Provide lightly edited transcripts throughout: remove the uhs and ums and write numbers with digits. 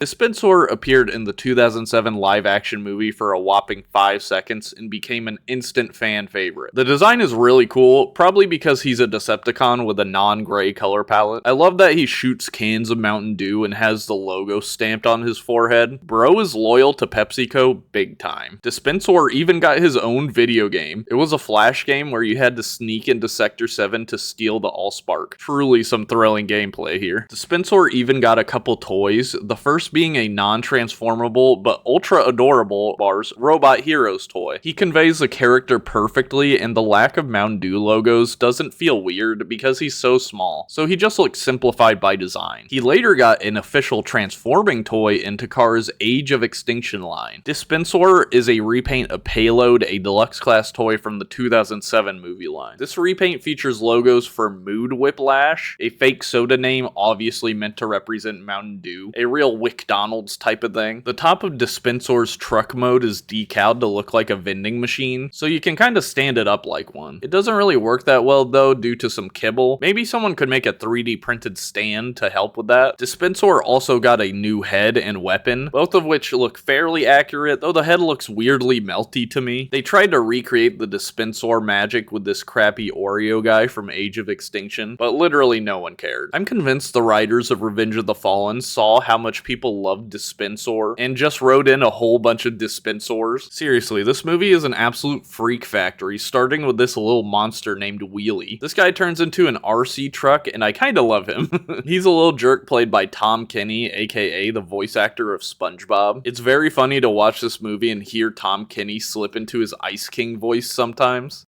Dispensor appeared in the 2007 live-action movie for a whopping 5 seconds and became an instant fan favorite. The design is really cool, probably because he's a Decepticon with a non-gray color palette. I love that he shoots cans of Mountain Dew and has the logo stamped on his forehead. Bro is loyal to PepsiCo big time. Dispensor even got his own video game. It was a flash game where you had to sneak into Sector 7 to steal the Allspark. Truly some thrilling gameplay here. Dispensor even got a couple toys, the first being a non-transformable but ultra adorable bars Robot Heroes toy. He conveys the character perfectly, and the lack of Mountain Dew logos doesn't feel weird because he's so small, so he just looks simplified by design. He later got an official transforming toy into Cars' Age of Extinction line. Dispensor is a repaint of Payload, a deluxe class toy from the 2007 movie line. This repaint features logos for Mood Whiplash, a fake soda name obviously meant to represent Mountain Dew, a real McDonald's type of thing. The top of Dispensor's truck mode is decaled to look like a vending machine, so you can kind of stand it up like one. It doesn't really work that well though due to some kibble. Maybe someone could make a 3D printed stand to help with that. Dispensor also got a new head and weapon, both of which look fairly accurate, though the head looks weirdly melty to me. They tried to recreate the Dispensor magic with this crappy Oreo guy from Age of Extinction, but literally no one cared. I'm convinced the writers of Revenge of the Fallen saw how much people loved Dispensor and just wrote in a whole bunch of Dispensors. Seriously, this movie is an absolute freak factory, starting with this little monster named Wheelie. This guy turns into an RC truck and I kinda love him. He's a little jerk played by Tom Kenny, aka the voice actor of SpongeBob. It's very funny to watch this movie and hear Tom Kenny slip into his Ice King voice sometimes.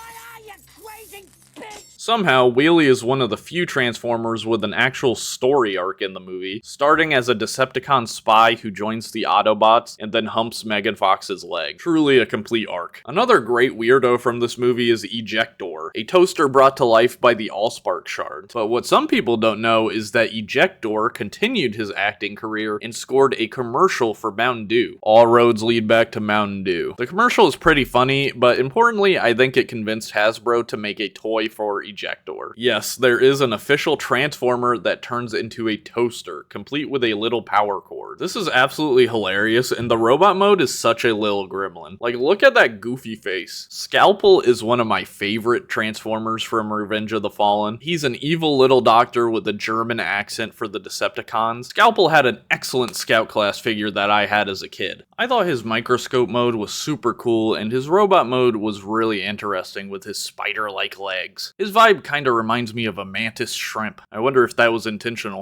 Somehow, Wheelie is one of the few Transformers with an actual story arc in the movie, starting as a Decepticon spy who joins the Autobots and then humps Megan Fox's leg. Truly a complete arc. Another great weirdo from this movie is Ejector, a toaster brought to life by the Allspark shard. But what some people don't know is that Ejector continued his acting career and scored a commercial for Mountain Dew. All roads lead back to Mountain Dew. The commercial is pretty funny, but importantly, I think it convinced Hasbro to make a toy for Ejector. Yes, there is an official Transformer that turns into a toaster, complete with a little power cord. This is absolutely hilarious, and the robot mode is such a little gremlin. Like, look at that goofy face. Scalpel is one of my favorite Transformers from Revenge of the Fallen. He's an evil little doctor with a German accent for the Decepticons. Scalpel had an excellent Scout class figure that I had as a kid. I thought his microscope mode was super cool, and his robot mode was really interesting with his spider-like legs. His vibe kinda reminds me of a mantis shrimp. I wonder if that was intentional.